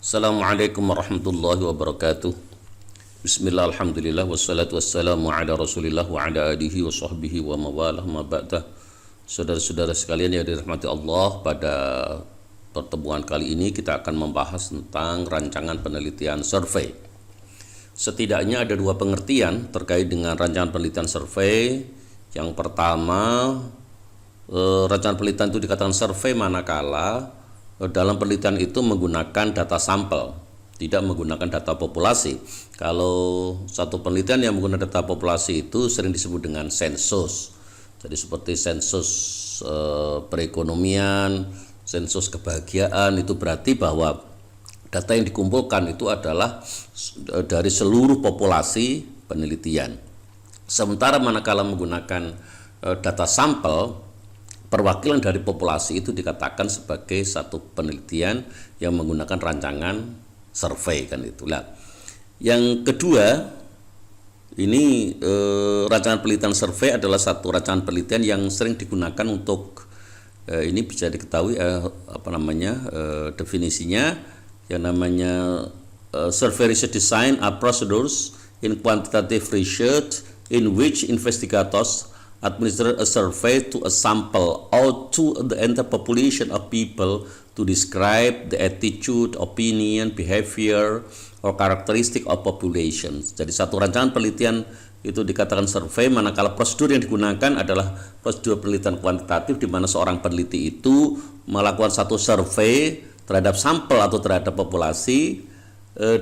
Assalamualaikum warahmatullahi wabarakatuh. Bismillah, alhamdulillah, wassalatu wassalamu ala rasulillah wa ala alihi wa sahbihi wa mawalah ma ba'dah. Saudara-saudara sekalian yang dirahmati Allah, pada pertemuan kali ini kita akan membahas tentang rancangan penelitian survei. Setidaknya ada dua pengertian terkait dengan rancangan penelitian survei. Yang pertama, rancangan penelitian itu dikatakan survei manakala dalam penelitian itu menggunakan data sampel, tidak menggunakan data populasi. Kalau satu penelitian yang menggunakan data populasi itu sering disebut dengan sensus. Jadi seperti sensus perekonomian, sensus kebahagiaan, itu berarti bahwa data yang dikumpulkan itu adalah dari seluruh populasi penelitian. Sementara manakala menggunakan data sampel, perwakilan dari populasi itu dikatakan sebagai satu penelitian yang menggunakan rancangan survei, kan itulah. Yang kedua, ini rancangan penelitian survei adalah satu rancangan penelitian yang sering digunakan untuk ini bisa diketahui definisinya, yang namanya survey research design are procedures in quantitative research in which investigators administer a survey to a sample or to the entire population of people to describe the attitude, opinion, behavior, or characteristic of populations. Jadi satu rancangan penelitian itu dikatakan survei manakala prosedur yang digunakan adalah prosedur penelitian kuantitatif, di mana seorang peneliti itu melakukan satu survei terhadap sampel atau terhadap populasi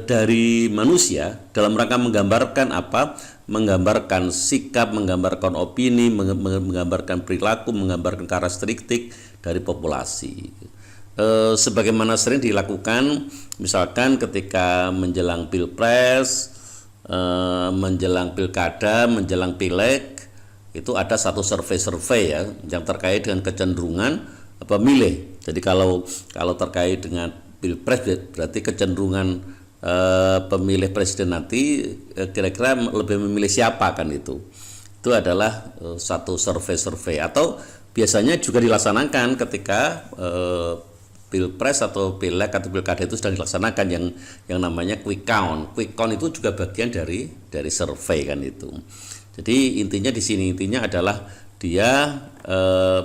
dari manusia dalam rangka menggambarkan apa? Menggambarkan sikap, menggambarkan opini, menggambarkan perilaku, menggambarkan karakteristik dari populasi. Sebagaimana sering dilakukan misalkan ketika menjelang pilpres, menjelang pilkada, menjelang pileg, itu ada satu survei-survei ya yang terkait dengan kecenderungan pemilih. Jadi kalau terkait dengan pilpres berarti kecenderungan pemilih presiden nanti kira-kira lebih memilih siapa, kan itu adalah satu survei. Atau biasanya juga dilaksanakan ketika pilpres atau pileg atau pilkada itu sedang dilaksanakan yang namanya quick count itu juga bagian dari survei, kan itu. Jadi intinya di sini adalah dia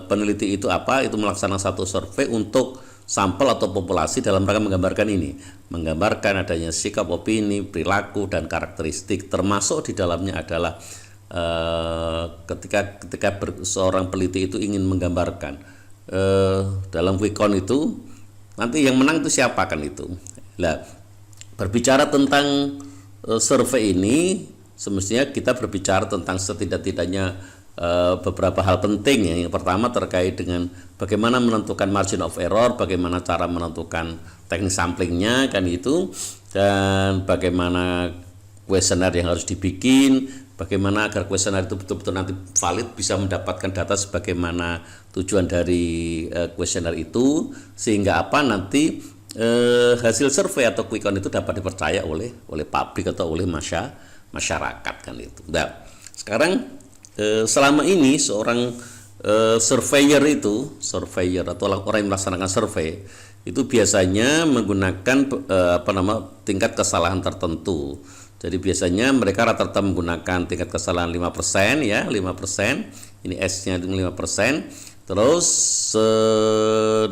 peneliti itu melaksanakan satu survei untuk sampel atau populasi dalam rangka menggambarkan adanya sikap, opini, perilaku, dan karakteristik, termasuk di dalamnya adalah ketika seorang peneliti itu ingin menggambarkan dalam quick count itu nanti yang menang itu siapa, kan itu. Nah, berbicara tentang survei ini semestinya kita berbicara tentang setidak-tidaknya beberapa hal penting ya. Yang pertama terkait dengan bagaimana menentukan margin of error, bagaimana cara menentukan teknik samplingnya, kan itu, dan bagaimana kuesioner yang harus dibikin, bagaimana agar kuesioner itu betul-betul nanti valid, bisa mendapatkan data sebagaimana tujuan dari kuesioner itu, sehingga nanti hasil survei atau quick count itu dapat dipercaya oleh publik atau oleh masyarakat, kan itu. Nah, sekarang selama ini seorang surveyor atau orang yang melaksanakan survei itu biasanya menggunakan tingkat kesalahan tertentu. Jadi biasanya mereka rata-rata menggunakan tingkat kesalahan 5% ya, 5%. Ini S-nya 5%. Terus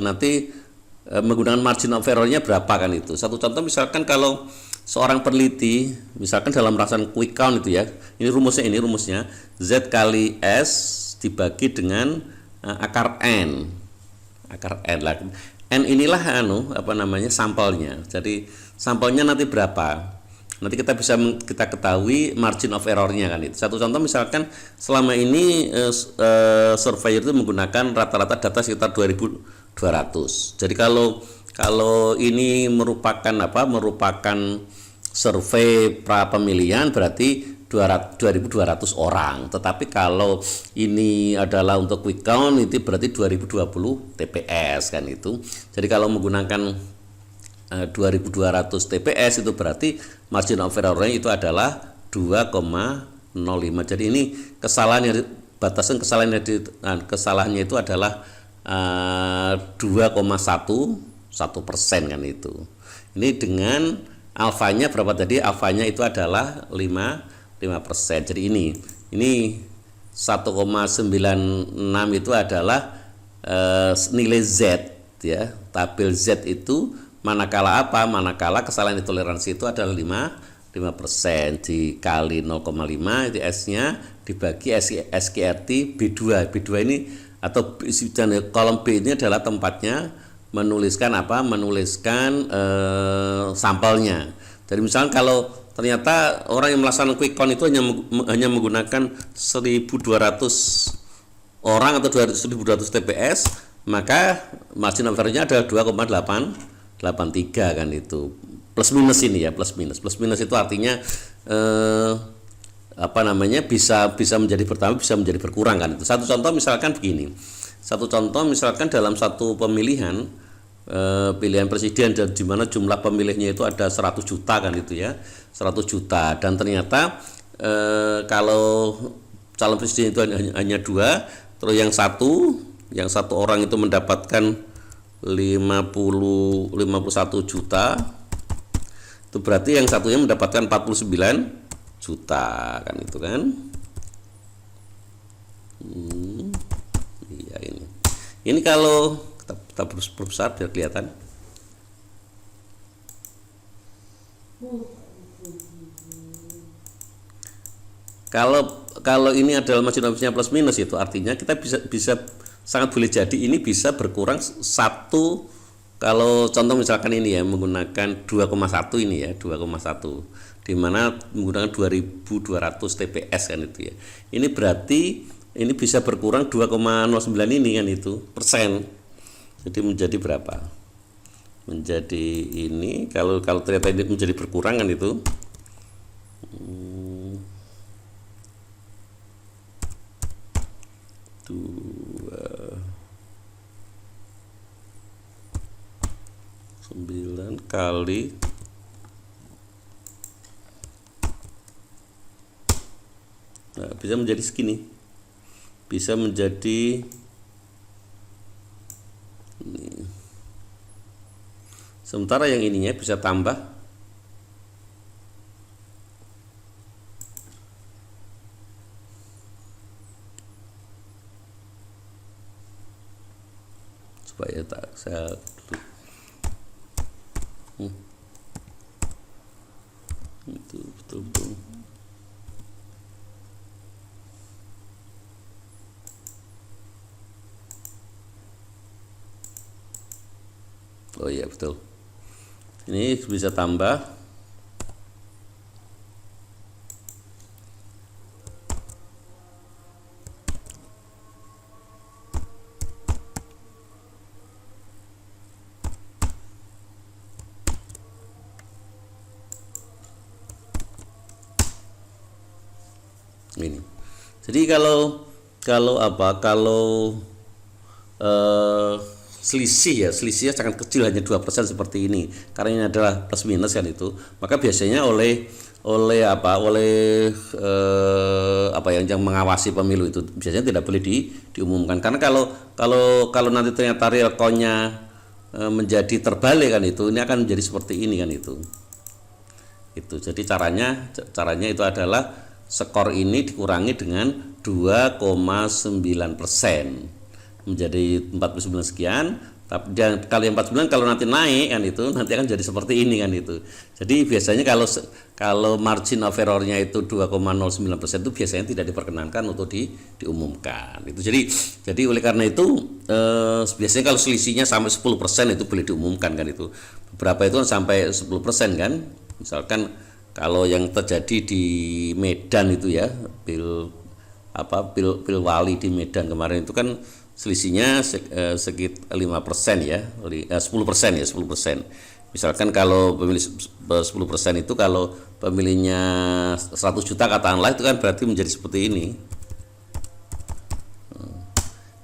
nanti menggunakan margin of error-nya berapa, kan itu. Satu contoh misalkan kalau seorang peneliti misalkan dalam rancangan quick count itu ya, ini rumusnya Z kali S dibagi dengan akar N lah. N inilah sampelnya. Jadi sampelnya nanti berapa, nanti kita ketahui margin of error-nya, kan itu. Satu contoh misalkan selama ini surveyor itu menggunakan rata-rata data sekitar 2.200. Jadi kalau ini merupakan survei pra pemilihan berarti 2.200 orang. Tetapi kalau ini adalah untuk quick count itu berarti 2020 TPS, kan itu. Jadi kalau menggunakan 2.200 TPS itu berarti margin of error-nya itu adalah 2,05. Jadi ini batasan kesalahannya itu adalah 2,1%, kan itu. Ini dengan alfanya berapa tadi? Alfanya itu adalah 5%. Jadi ini 1,96 itu adalah nilai Z ya. Tabel Z itu manakala apa? Manakala kesalahan toleransi itu adalah 5% dikali 0,5 itu S-nya dibagi SKRT B2. B2 ini atau kolom B ini adalah tempatnya menuliskan apa? Menuliskan sampelnya. Jadi misalnya kalau ternyata orang yang melaksanakan quick count itu hanya menggunakan 1.200 orang atau 1.200 TPS, maka margin of error-nya adalah 2,883 kan itu. Plus minus ini ya, plus minus. Plus minus itu artinya bisa menjadi bertambah, bisa menjadi berkurang kan itu. Satu contoh misalkan begini. Dalam satu pemilihan pilihan presiden dan di mana jumlah pemilihnya itu ada 100 juta kan itu ya. 100 juta dan ternyata kalau calon presiden itu hanya 2, terus yang satu orang itu mendapatkan 51 juta, itu berarti yang satunya mendapatkan 49 juta kan itu kan. Iya ini kalau kita perbesar biar kelihatan. Kalau ini adalah margin of error-nya plus minus, itu artinya kita bisa sangat boleh jadi ini bisa berkurang satu. Kalau contoh misalkan ini ya menggunakan 2,1 ini ya 2,1 di mana menggunakan 2.200 TPS kan itu ya. Ini berarti ini bisa berkurang 2,09 ini kan itu persen. Jadi menjadi berapa? Menjadi ini kalau ternyata ini menjadi berkurang kan itu 9 kali bisa menjadi segini, bisa menjadi ini. Sementara yang ininya bisa tambah supaya tak saya itu betul-betul oh iya betul, ini bisa tambah ini. Jadi kalau selisihnya sangat kecil, hanya 2% seperti ini, karena ini adalah plus minus kan itu, maka biasanya oleh yang mengawasi pemilu itu biasanya tidak boleh diumumkan, karena kalau nanti ternyata real count-nya menjadi terbalik kan itu, ini akan menjadi seperti ini kan itu. Jadi caranya itu adalah skor ini dikurangi dengan 2,9% menjadi 49 sekian. Tapi dan kali 49 kalau nanti naik kan itu nanti akan jadi seperti ini kan itu. Jadi biasanya kalau margin of error-nya itu 2,09% itu biasanya tidak diperkenankan untuk diumumkan. Itu jadi oleh karena itu biasanya kalau selisihnya sampai 10% itu boleh diumumkan kan itu. Beberapa itu sampai 10% kan. Misalkan kalau yang terjadi di Medan itu ya, Pilwali di Medan kemarin itu kan selisihnya sekitar 5% ya, 10% ya, 10%. Misalkan kalau pemilih 10% itu kalau pemilihnya 100 juta katakanlah, itu kan berarti menjadi seperti ini.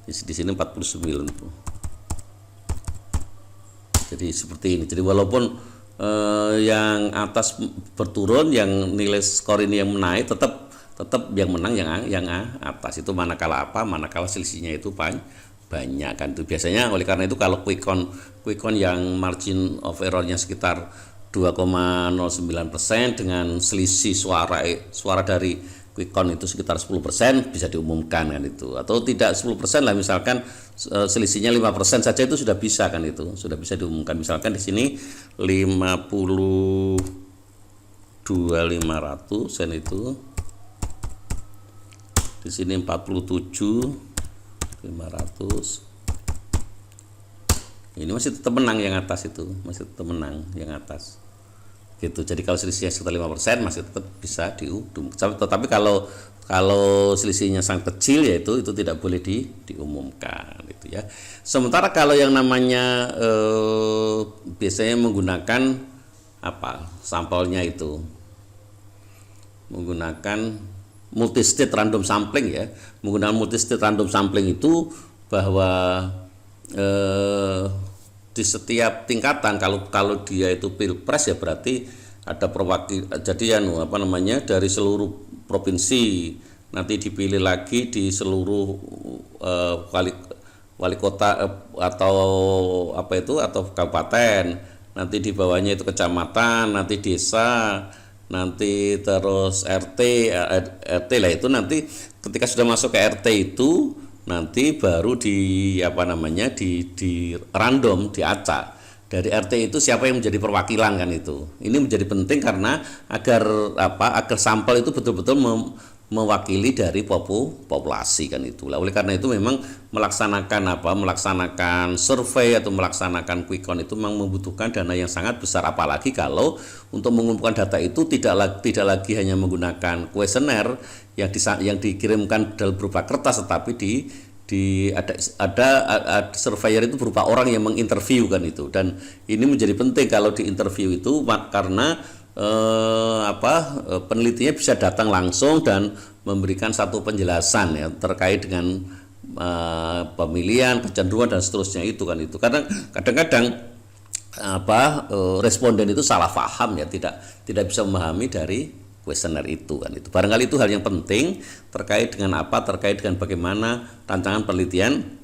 Di sini 49 tuh. Jadi seperti ini. Jadi walaupun yang atas berturun, yang nilai skor ini yang menaik, tetap yang menang yang atas itu manakala selisihnya itu banyak banyak kan itu. Biasanya oleh karena itu kalau quick count yang margin of errornya sekitar 2,09% dengan selisih suara dari quick count itu sekitar 10% bisa diumumkan kan itu, atau tidak 10% lah, misalkan selisihnya 5% saja itu sudah bisa kan itu, sudah bisa diumumkan. Misalkan di sini 52.500 kan itu, di sini 47.500, ini masih tetap menang yang atas itu, masih tetap menang yang atas gitu. Jadi kalau selisihnya sekitar 5% masih tetap bisa diumumkan. Tetapi kalau selisihnya sangat kecil yaitu itu tidak boleh diumumkan gitu ya. Sementara kalau yang namanya biasanya menggunakan apa? Sampelnya itu menggunakan multi-state random sampling ya. Menggunakan multi-state random sampling itu bahwa di setiap tingkatan, kalau dia itu pilpres ya berarti ada perwakil, jadi dari seluruh provinsi nanti dipilih lagi di seluruh wali kota atau atau kabupaten, nanti di bawahnya itu kecamatan, nanti desa, nanti terus RT lah. Itu nanti ketika sudah masuk ke RT itu nanti baru di random, diacak dari RT itu siapa yang menjadi perwakilan kan itu. Ini menjadi penting karena agar sampel itu betul-betul mewakili dari populasi kan itu. Oleh karena itu memang melaksanakan survei atau melaksanakan quick count itu memang membutuhkan dana yang sangat besar, apalagi kalau untuk mengumpulkan data itu tidak lagi hanya menggunakan kuesioner yang dikirimkan dalam berupa kertas, tetapi ada surveyor itu berupa orang yang menginterview kan itu. Dan ini menjadi penting kalau diinterview itu karena penelitinya bisa datang langsung dan memberikan satu penjelasan ya terkait dengan pemilihan, kecenderungan dan seterusnya itu kan itu. Karena kadang-kadang responden itu salah paham ya, tidak bisa memahami dari kuesioner itu kan itu. Barangkali itu hal yang penting terkait dengan bagaimana rancangan penelitian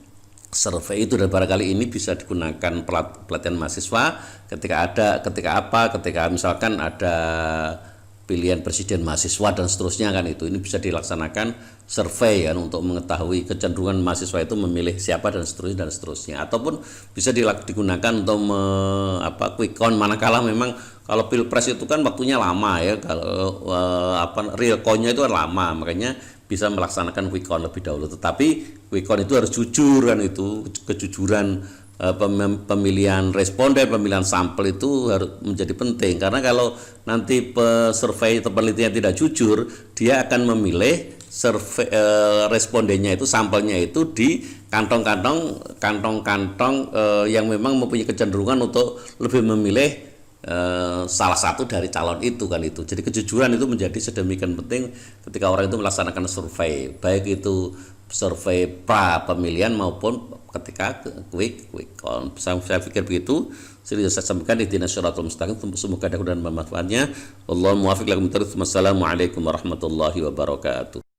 survei itu, dan barangkali ini bisa digunakan pelatihan mahasiswa ketika misalkan ada pilihan presiden mahasiswa dan seterusnya kan itu. Ini bisa dilaksanakan survei kan untuk mengetahui kecenderungan mahasiswa itu memilih siapa dan seterusnya, ataupun bisa digunakan untuk quick count manakala memang kalau pilpres itu kan waktunya lama ya, kalau real count-nya itu kan lama, makanya bisa melaksanakan quick count lebih dahulu. Tetapi quick count itu harus jujur kan itu, kejujuran pemilihan responden, pemilihan sampel itu harus menjadi penting, karena kalau nanti survei atau penelitian tidak jujur, dia akan memilih respondennya itu, sampelnya itu di kantong-kantong yang memang mempunyai kecenderungan untuk lebih memilih salah satu dari calon itu kan itu. Jadi kejujuran itu menjadi sedemikian penting ketika orang itu melaksanakan survei, baik itu survei pra pemilihan maupun ketika quick count. Saya pikir begitu. Saya sampaikan di Shirathul Mustaqim. Semoga ada kemudahan dan manfaatnya. Wallahu muwaffiq lakum. Wassalamualaikum warahmatullahi wabarakatuh.